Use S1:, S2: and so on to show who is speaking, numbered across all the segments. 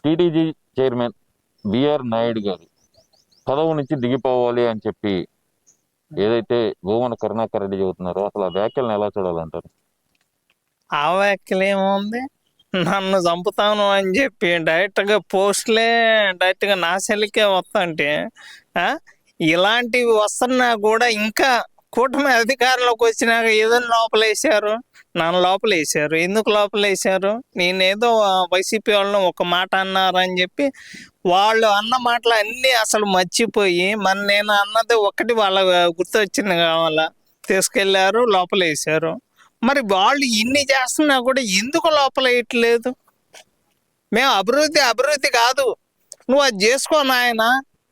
S1: TTG chairman BR Naidu గారు పదవి నుంచి దిగిపోవాలి అని చెప్పి ఏదైతే భూమన కరుణాకర్ రెడ్డి చెబుతున్నారో అసలు ఆ వ్యాఖ్యలను ఎలా చూడాలంటారు?
S2: ఆ వ్యాఖ్యలు ఏముంది, నన్ను చంపుతాను అని చెప్పి డైరెక్ట్గా పోస్టులే డైరెక్ట్గా నా సెల్కే వస్తుంటే ఇలాంటివి వస్తున్నా కూడా ఇంకా కూటమి అధికారంలోకి వచ్చినాక ఏదైనా లోపలేసారు, నన్ను లోపలేసారు. ఎందుకు లోపలేసారు? నేనేదో వైసీపీ వాళ్ళని ఒక మాట అన్నారని చెప్పి వాళ్ళు అన్న మాటలు అన్నీ అసలు మర్చిపోయి నేను అన్నది ఒకటి వాళ్ళ గుర్తొచ్చింది కావాలా తీసుకెళ్లారు, లోపలేసారు. మరి వాళ్ళు ఇన్ని చేస్తున్నా కూడా ఎందుకు లోపలేయట్లేదు? మేము అభివృద్ధి కాదు, నువ్వు అది చేసుకో నాయన.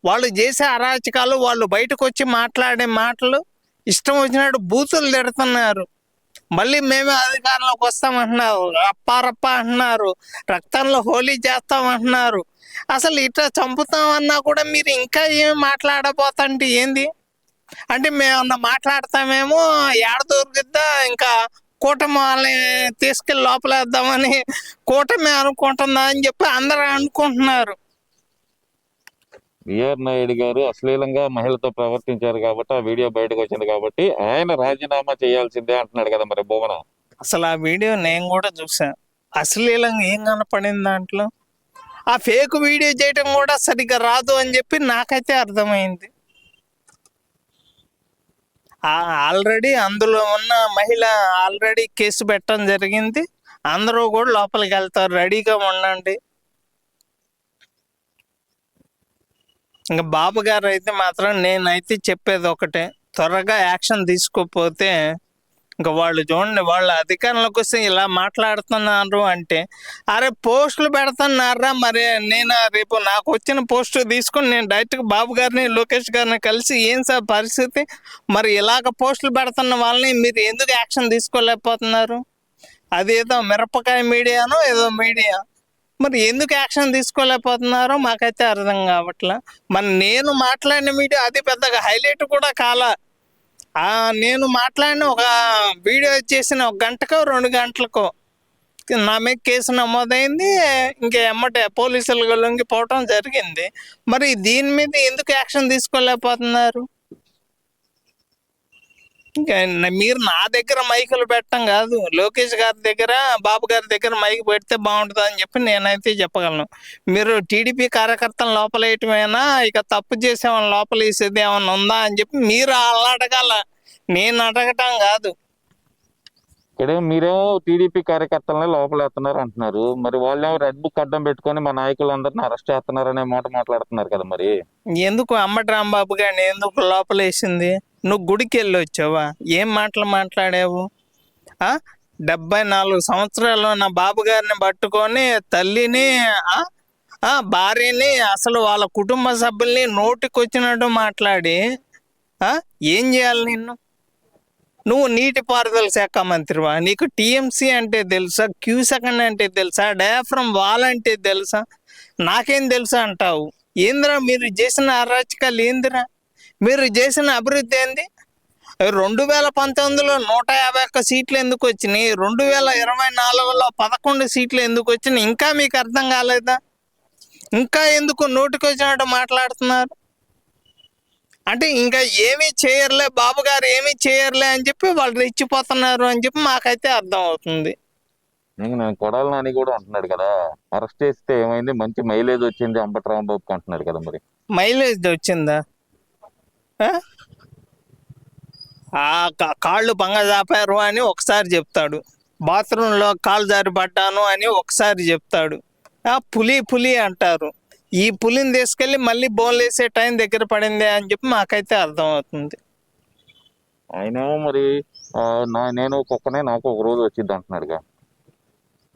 S2: వాళ్ళు చేసే అరాచకాలు, వాళ్ళు బయటకు వచ్చి మాట్లాడే మాటలు ఇష్టం వచ్చినట్టు బూతులు తిడుతున్నారు. మళ్ళీ మేమే అధికారంలోకి వస్తామంటున్నారు, రప్పారప్ప అంటున్నారు, రక్తంలో హోలీ చేస్తామంటున్నారు. అసలు ఇట్లా చంపుతామన్నా కూడా మీరు ఇంకా ఏమి మాట్లాడబోతంటే ఏంది అంటే మేమన్నా మాట్లాడతామేమో ఏడ దొరికిద్దా, ఇంకా కూటమి వాళ్ళని తీసుకెళ్ళి లోపలేద్దామని కూటమి అనుకుంటుందా అని చెప్పి అందరూ అనుకుంటున్నారు.
S1: బిఆర్ నాయుడు గారు అశ్లీలంగా మహిళతో ప్రవర్తించారు కాబట్టి ఆ వీడియో బయటకు వచ్చింది కాబట్టి ఆయన రాజీనామా చేయాల్సిందే అంటున్నాడు కదా మరి భువన.
S2: అసలు ఆ వీడియో నేను కూడా చూసాను. అశ్లీలంగా ఏం కనపడింది దాంట్లో? ఆ ఫేక్ వీడియో చేయటం కూడా సరిగ్గా రాదు అని చెప్పి నాకైతే అర్థమైంది. ఆల్రెడీ అందులో ఉన్న మహిళ ఆల్రెడీ కేసు పెట్టడం జరిగింది. అందరూ కూడా లోపలికి వెళ్తారు, రెడీగా ఉండండి. ఇంకా బాబు గారు అయితే మాత్రం నేనైతే చెప్పేది ఒకటే, త్వరగా యాక్షన్ తీసుకోకపోతే ఇంకా వాళ్ళు చూడండి, వాళ్ళ అధికారంలోకి వస్తే ఇలా మాట్లాడుతున్నారు అంటే, అరే పోస్టులు పెడుతున్నారా, మరి నేను రేపు నాకు వచ్చిన పోస్టు తీసుకొని నేను డైరెక్ట్గా బాబు గారిని లోకేష్ గారిని కలిసి ఏం సార్ పరిస్థితి, మరి ఇలాగ పోస్టులు పెడుతున్న వాళ్ళని మీరు ఎందుకు యాక్షన్ తీసుకోలేకపోతున్నారు? అదేదో మిరపకాయ మీడియానో ఏదో మీడియా, మరి ఎందుకు యాక్షన్ తీసుకోలేకపోతున్నారో మాకైతే అర్థం కావట్లా. మరి నేను మాట్లాడిన వీడియో అది పెద్దగా హైలైట్ కూడా కాలా. నేను మాట్లాడిన ఒక వీడియో చేసిన 1 గంటకో 2 గంటలకో నా మీద కేసు నమోదైంది. ఇంకా ఎమ్మటే పోలీసులు లొంగిపోవటం జరిగింది. మరి దీని మీద ఎందుకు యాక్షన్ తీసుకోలేకపోతున్నారు? ఇంకా మీరు నా దగ్గర మైకులు పెట్టడం కాదు, లోకేష్ గారి దగ్గర బాబు గారి దగ్గర మైక్ పెడితే బాగుంటుంది అని చెప్పి నేనైతే చెప్పగలను. మీరు టీడీపీ కార్యకర్తలను లోపలేయటమేనా, ఇక తప్పు చేసేవాళ్ళని లోపలేసేది ఏమన్నా ఉందా అని చెప్పి మీరు అలా అడగాల, నేను అడగటం కాదు.
S1: ఇక్కడ మీరేమో టీడీపీ కార్యకర్తలని లోపలేస్తున్నారు అంటున్నారు, మరి వాళ్ళేమో రెడ్ బుక్ అడ్డం పెట్టుకొని మా నాయకులందరినీ అరెస్ట్ చేస్తున్నారు అనే మాట మాట్లాడుతున్నారు కదా. మరి
S2: ఎందుకు అంబటి రాంబాబు గారిని ఎందుకు లోపలేసింది? నువ్వు గుడికి వెళ్ళి వచ్చావా? ఏం మాటలు మాట్లాడావు? 74 సంవత్సరాలు నా బాబు గారిని పట్టుకొని తల్లిని భార్యని అసలు వాళ్ళ కుటుంబ సభ్యుల్ని నోటికొచ్చినట్టు మాట్లాడి ఏం చేయాలి నిన్ను? నువ్వు నీటిపారుదల శాఖ మంత్రివా? నీకు టీఎంసీ అంటే తెలుసా? క్యూ సెకండ్ అంటే తెలుసా? డయాఫ్రమ్ వాల్ అంటే తెలుసా? నాకేం తెలుసా అంటావు? ఏందిరా మీరు చేసిన అరాచకాలు? ఏందిరా మీరు చేసిన అభివృద్ధి? ఏంది? 2019లో 151 సీట్లు ఎందుకు వచ్చినాయి? 2024లో 11 సీట్లు ఎందుకు వచ్చినాయి? ఇంకా మీకు అర్థం కాలేదా? ఇంకా ఎందుకు నోటికొచ్చినట్టు మాట్లాడుతున్నారు? అంటే ఇంకా ఏమీ చేయర్లే, బాబు గారు ఏమీ చేయర్లే అని చెప్పి వాళ్ళు రెచ్చిపోతున్నారు అని చెప్పి మాకైతే అర్థం అవుతుంది.
S1: నేను కొడాలి నాని కూడా అంటున్నాడు కదా, అరెస్ట్ చేస్తే ఏమైంది, మంచి మైలేజ్ వచ్చింది అంబటి రాంబాబుకి అంటున్నాడు కదా. మరి
S2: మైలేజ్ వచ్చిందా? కాళ్ళు బంగ జాపారు అని ఒకసారి చెప్తాడు, బాత్రూంలో కాళ్ళు జారి పడ్డాను అని ఒకసారి చెప్తాడు, పులి అంటారు. ఈ పులిని తీసుకెళ్ళి మళ్ళీ బోన్లు వేసే టైం దగ్గర పడింది అని చెప్పి మాకైతే అర్థం అవుతుంది.
S1: ఆయనేమో మరి నేను కుక్కనే, నాకు ఒక రోజు వచ్చింది అంటున్నాడుగా.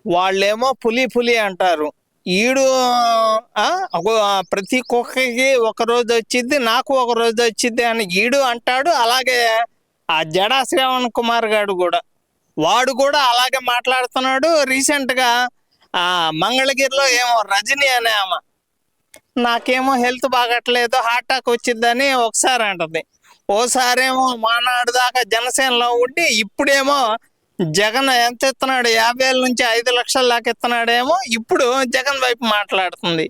S2: వాళ్ళేమో పులి అంటారు, ఈడు ప్రతి కుక్కకి ఒక రోజు వచ్చింది, నాకు ఒక రోజు వచ్చింది అని ఈడు అంటాడు. అలాగే ఆ జడా శ్రావణ్ కుమార్ గారు కూడా, వాడు కూడా అలాగే మాట్లాడుతున్నాడు. రీసెంట్గా మంగళగిరిలో ఏమో రజనీ అనే ఆమె, నాకేమో హెల్త్ బాగట్లేదు, హార్ట్ అటాక్ వచ్చిందని ఒకసారి అంటది, ఓసారేమో మానాడు దాకా జనసేనలో ఉండి ఇప్పుడేమో జగన్ ఎంత ఇస్తున్నాడు, 50,000 నుంచి 5 లక్షల దాకా ఇస్తున్నాడేమో. ఇప్పుడు జగన్ వైపు మాట్లాడుతుంది.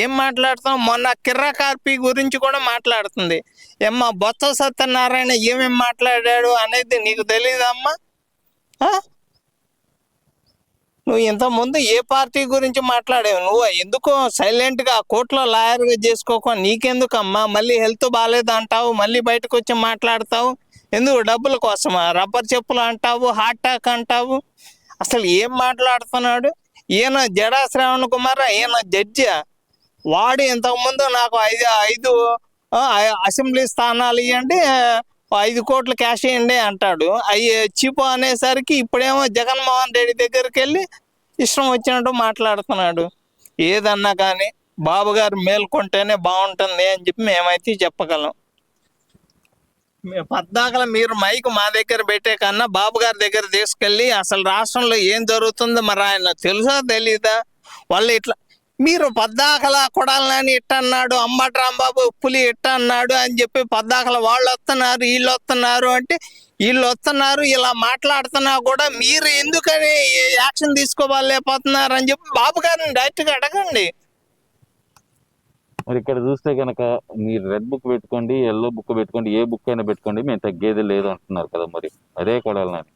S2: ఏం మాట్లాడుతాం? మొన్న కిర్రా కార్పి గురించి కూడా మాట్లాడుతుంది. ఏమ్మా బొత్స సత్యనారాయణ ఏమేమి మాట్లాడాడు అనేది నీకు తెలియదమ్మా? నువ్వు ఇంతకుముందు ఏ పార్టీ గురించి మాట్లాడావు? నువ్వు ఎందుకో సైలెంట్గా కోర్టులో లాయర్గా చేసుకోక నీకెందుకమ్మా? మళ్ళీ హెల్త్ బాగాలేదు అంటావు, మళ్ళీ బయటకు వచ్చి మాట్లాడతావు. ఎందుకు? డబ్బుల కోసమా? రబ్బర్ చెప్పులు అంటావు, హార్ట్ అటాక్ అంటావు. అసలు ఏం మాట్లాడుతున్నాడు ఈయన? జడా శ్రావణ్ కుమార్ ఈయన జడ్జి. వాడు ఇంతకుముందు నాకు ఐదు అసెంబ్లీ స్థానాలు ఇవ్వండి, 5 కోట్లు క్యాష్ ఇవ్వండి అంటాడు. అవి చీపు అనేసరికి ఇప్పుడేమో జగన్మోహన్ రెడ్డి దగ్గరికి వెళ్ళి ఇష్టం వచ్చినట్టు మాట్లాడుతున్నాడు. ఏదన్నా కానీ బాబు గారు మేల్కొంటేనే బాగుంటుంది అని చెప్పి మేమైతే చెప్పగలం. పద్దాకల మీరు మైక్ మా దగ్గర పెట్టే కన్నా బాబు గారి దగ్గర తీసుకెళ్ళి అసలు రాష్ట్రంలో ఏం జరుగుతుందో మరి ఆయన తెలుసా తెలీదా? వాళ్ళు ఇట్లా మీరు పద్దాకల కొడాలని ఇట్ట అన్నాడు, అంబటి రాంబాబు పులి ఇట్ట అన్నాడు అని చెప్పి పద్దాకల వాళ్ళు వస్తున్నారు, వీళ్ళు వస్తున్నారు అంటే వీళ్ళు వస్తున్నారు ఇలా మాట్లాడుతున్నా కూడా మీరు ఎందుకని యాక్షన్ తీసుకోవాలేకపోతున్నారు అని చెప్పి బాబు గారిని డైరెక్ట్గా అడగండి.
S1: మరి ఇక్కడ చూస్తే కనుక మీరు రెడ్ బుక్ పెట్టుకోండి, ఎల్లో బుక్ పెట్టుకోండి, ఏ బుక్ అయినా పెట్టుకోండి, మేము తగ్గేది లేదు అంటున్నారు కదా. మరి అదే కొడాలని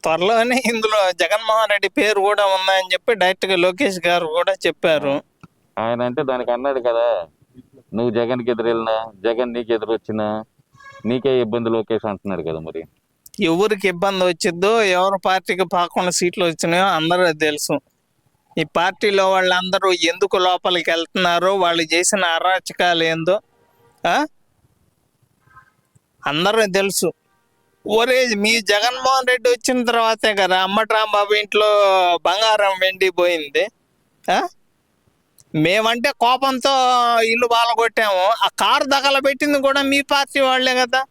S2: త్వరలోనే ఇందులో జగన్మోహన్ రెడ్డి పేరు కూడా ఉందని చెప్పి డైరెక్ట్ గా లోకేష్ గారు కూడా చెప్పారు.
S1: ఆయన అంటే దానికి అన్నాడు కదా, నువ్వు జగన్కి ఎదురు వెళ్ళినా, జగన్ నీకు ఎదురు వచ్చినా నీకే ఇబ్బంది లోకేష్ అంటున్నాడు కదా. మరి
S2: ఎవరికి ఇబ్బంది వచ్చిందో, ఎవరి పార్టీకి 11 సీట్లు వచ్చినాయో అందరూ తెలుసు. ఈ పార్టీలో వాళ్ళందరూ ఎందుకు లోపలికి వెళ్తున్నారో, వాళ్ళు చేసిన అరాచకాలు ఏందో అందరూ తెలుసు. ఒరే మీ జగన్మోహన్ రెడ్డి వచ్చిన తర్వాతే కదా అంబటి రాంబాబు ఇంట్లో బంగారం వెండి పోయింది. మేమంటే కోపంతో ఇల్లు బాలగొట్టాము, ఆ కారు దగలబెట్టింది కూడా మీ పార్టీ వాళ్ళే కదా.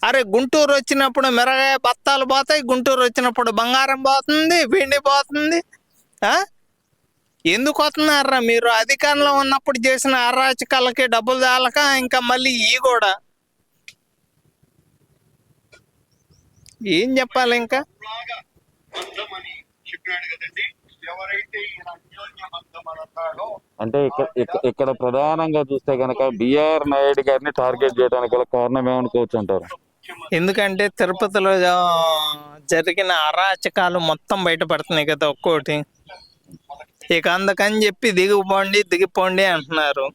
S2: అరే గుంటూరు వచ్చినప్పుడు మిరగాయ బత్తాలు పోతాయి, గుంటూరు వచ్చినప్పుడు బంగారం పోతుంది, వెండి పోతుంది. ఎందుకు వస్తున్నారా మీరు? అధికారంలో ఉన్నప్పుడు చేసిన అరాచకాలకి డబ్బులు చాలక ఇంకా మళ్ళీ ఈ కూడా ఏం చెప్పాలి ఇంకా?
S1: అంటే ఇక్కడ ప్రధానంగా చూస్తే కనుక బిఆర్ నాయుడు గారిని టార్గెట్ చేయడానికి గల కారణం ఏమనుకోవచ్చు అంటారు?
S2: ఎందుకంటే తిరుపతిలో జరిగిన అరాచకాలు మొత్తం బయటపడుతున్నాయి కదా ఒక్కోటి. ఇక అందుకని చెప్పి దిగిపోండి అంటున్నారు.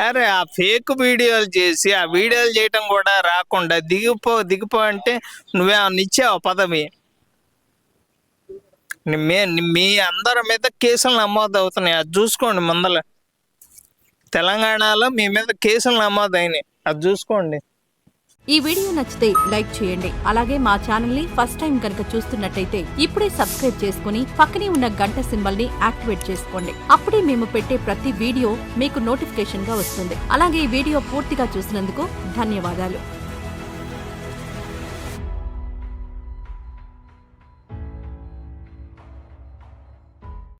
S2: అరే ఆ ఫేక్ వీడియోలు చేసి ఆ వీడియోలు చేయటం కూడా రాకుండా దిగిపో అంటే నువ్వేమన్నా ఇచ్చావు పదవి? మీ అందరి మీద కేసులు నమోదు అవుతున్నాయి, అది చూసుకోండి. ముందల తెలంగాణలో మీ మీద కేసులు నమోదైనాయి, అది చూసుకోండి.
S3: ఈ వీడియో నచ్చితే లైక్ చేయండి. అలాగే మా ఛానల్ ని ఫస్ట్ టైం కనుక చూస్తున్నట్టయితే ఇప్పుడే సబ్స్క్రైబ్ చేసుకుని పక్కనే ఉన్న గంట సింబల్ ని యాక్టివేట్ చేసుకోండి. అప్పుడే మేము పెట్టే ప్రతి వీడియో మీకు నోటిఫికేషన్ గా వస్తుంది. అలాగే ఈ వీడియో పూర్తిగా చూసినందుకు ధన్యవాదాలు.